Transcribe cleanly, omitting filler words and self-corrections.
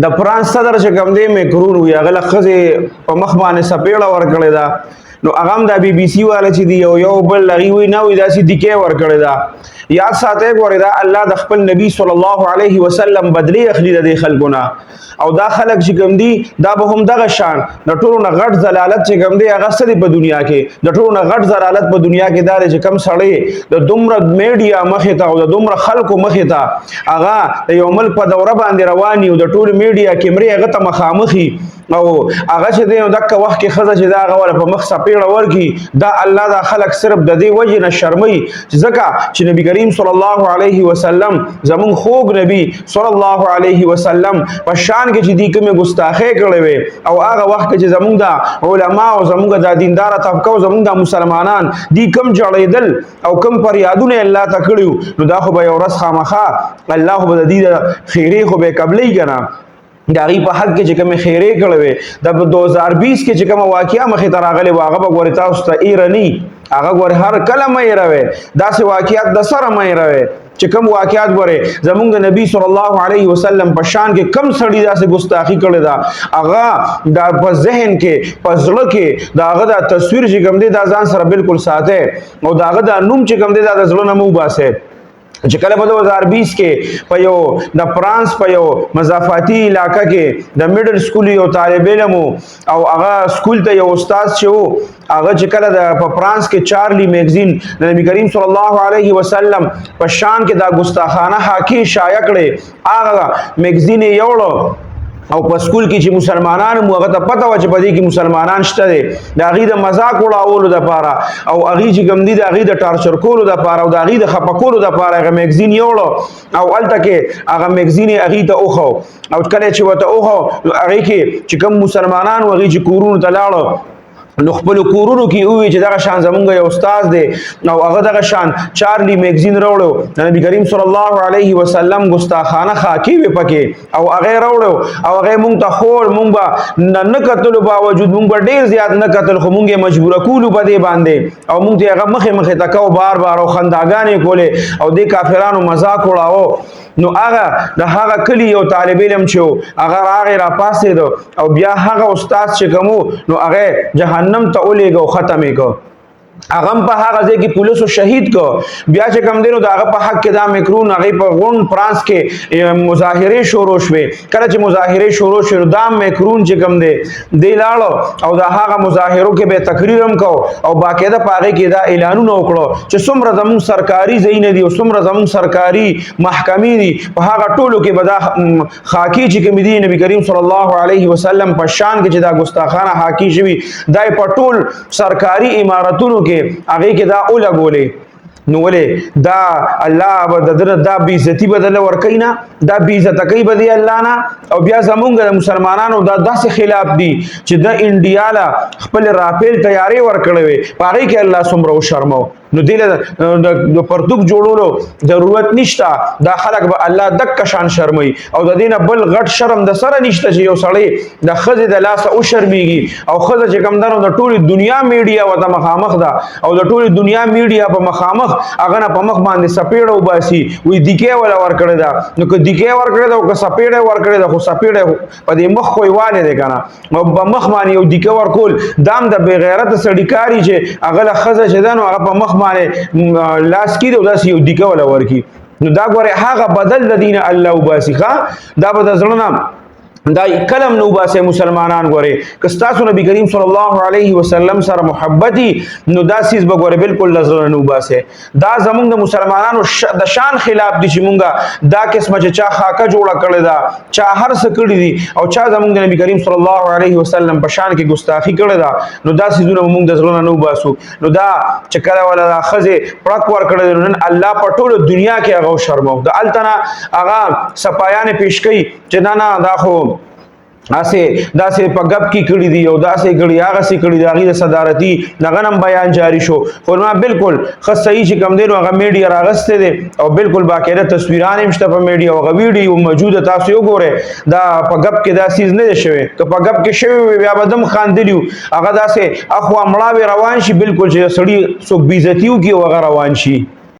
د فرانس صدر چې کوم دی میکرون وی هغه لخذ په مخ باندې سپېړه ورکړې ده نو هغه د بي بي سي والا چې دی یو بل لغي وی نه وی داسې دکې ورکړې ده یاد ساتئ ګورې دا الله د خپل نبی صلی الله علیه وسلم بدلی اخلي د خلکونه او دا خلک چې کوم دي دا به هم دغه شان د ټولو نه غټ ضلالت چې کوم دی هغه ستړي په دنیا کې د ټولو نه غټ ضلالت په دنیا کې دا چې کم سړی د دومره میډیا مخې ته او د دومره خلکو مخې ته هغه د یو ملک په دوره باندې رواني او د ټولو میډیا کیمرې هغه ته مخامخي او هغه چې دی دغه وخت کې خزه چې دا هغه ول په مخ سپېړه ورکی دا الله دا خلک صرف د دې وجه نه شرمي ځکه چې نبی کریم صلی الله علیه وسلم زمون خوږ نبی صلی الله علیه وسلم په شان کې چې دی کومه ګستاخی کړې وي او هغه وخت کې چې زمونږ د علما او زمونږ د دیندار طبقه او زمونږ د مسلمانان دی کم جړېدل او کم فریادونه الله ته کړیو نو دا خو به یو ورځ خامخا الله به د دې خیری خو به قبلې کنه دا غي په حق کې چې کوم خیره کړو د 2020 کې چې کوم واقعیا مخې ته راغلي واغه به ګوري تاسو ته ایرانی هغه ګوري هر کله مې راوي دا سه واقعیات د سره مې راوي چې کوم واقعیات ګوري زمونږ د نبی صلی الله علیه وسلم په شان کې کم سړی دا سه ګستاخی کړی دا هغه دا په ذهن کې په زړه کې دا هغه د تصویر چې کوم دی دا ځان سره بالکل ساته او دا هغه د نوم چې کوم دی دا د زړه نه مو باسه چې کله په 2020 کې په یو د فرانس په یو مضافاتي علاقہ کې د میډل سکول یو طالب علم او هغه سکول ته یو استاد شو هغه چې کله د په فرانس کې چارلی میگزین د نبی کریم صلی الله علیه وسلم په شان کې دا ګستاخانه حاکی شایع کړي هغه میگزین یوړو او په سکول کې چې مسلمانانو موږ ته پته و چې په دې کې مسلمانان شته دي د هغې د مذاق وړاولو دپاره او هغې چې کوم دي د هغې د ټارچر کولو دپاره او د هغې د خفه کولو دپاره هغه میګزین یوړو او هلته کې هغه میګزین یې هغې ته وښو او کله چې ورته وښو نو هغې کې چې کوم مسلمانان و هغې چې کورونو ته لاړو نو خپل کورونو کې وی چې دغه شان زمونږ یو استاد دی او هغه دغه شان چارلی میگزین راوړو نبی کریم صلی الله علیه وسلم ګستاخانه خاکی وی پکې او هغه راوړو او هغه مونږ ته خور مونږ به نه کتلو باوجود مونږ به ډیر زیات نه کتل خو مونږ مجبور کولو په دې باندې او مونږ ته هغه مخه تکاو بار بار او خنداګانې کولې او د کافرانو مذاق وړاو نو هغه د هغه کلی یو طالب علم چې هغه هغه را پاسې او بیا هغه استاد چې کوم نو هغه جهنم ته ولېګو ختمې کو هغه په هغه ځای کې پولیسو شهید کو بیا چې کم دینو دا هغه په حق کې دا میکرون هغه په غون فرانس کې مظاهره شروع شوه کله چې مظاهره شروع شوه دا میکرون چې کم دی لاړو او دا هغه مظاهرو کې به تقریر هم کو او باقاعده پاره کې دا اعلانونه وکړو چې څومره زمون سرکاري ځای نه دي او څومره زمون سرکاري محکمې دي په هغه ټولو کې به دا خاکی چې کم دي نبی کریم صلی الله علیه وسلم په شان کې چې دا ګستاخانه حاکی شوی دای په ټول سرکاري امارتونو کې هغه کې دا اوله ګولې نو ولې دا الله به دا بی عزتی بدل ورکینا دا بی عزت کوي بدی الله نه او بیا زمونږ د مسلمانانو دا داسې خلاف دي چې د انډیا لا خپل رافیل تیاری ورکړي وي پاره کې الله سمرو شرمو نو دله د پرتوک جوړولو ضرورت نشته دا خلک به الله دک شان شرمي او د دینه بل غټ شرم د سره نشته چې یو سړی د خزه د لاس او شرمېږي او خزه چې کم دنو د ټولي دنیا میډیا وته مخامخ ده او د ټولي دنیا میډیا په مخامخ هغه نه په مخ باندې سپېړه وباسي وی دیکې ولا ور کړی دا نو که دیکې ور کړی دا او که سپېړه ور کړی دا خو سپېړه په دې مخ خویواله ده کنه نو په مخ باندې یو دیکې ور کول دام د بے غیرت سړی کاری چې هغه له خزه شدن او هغه په مخ باندې لاس کې دا یو دیکه ولا ورکی نو دا غوړه هغه بدل د دین الله وباسخه دا به د زړه دا کلم نو باسه مسلمانان غوړي کستاسو نبی کریم صلی الله علیه وسلم سره محبتي نو دا سیس به غوړي بالکل نظر نو باسه دا زمونږ د مسلمانانو د شان خلاف دي چې مونږه دا قسمه چې چا خاکه جوړه کړی دا چا هر څه کړی دي او چا زمونږ د نبی کریم صلی الله علیه وسلم په شان کې ګستاخی کړی دا نو دا سیزونه مونږ د زړه نو باسو نو دا چې کله ولا خزه پړک ور کړی نن الله په ټوله دنیا کې هغه شرمو د التنا هغه صفایان پیش کوي چې نه دا خو داسې په غب کې کړی دی او داسې کړی هغه سي کړی دی هغه صدارتي نغنم بیان جاری شو خو ما بالکل خو صحیح چې کم دی نو هغه میډیا راغسته دي او بالکل باقاعده تصویران هم شته په میډیا او هغه ویډیو موجوده تاسو وګورئ دا په غب کې دا سیز نه شوی که په غب کې شوی بیا بدم خاندلیو هغه داسې اخوا مړاوي روان شي بالکل چې سړی څوک بیزتیو کې وغه روان شي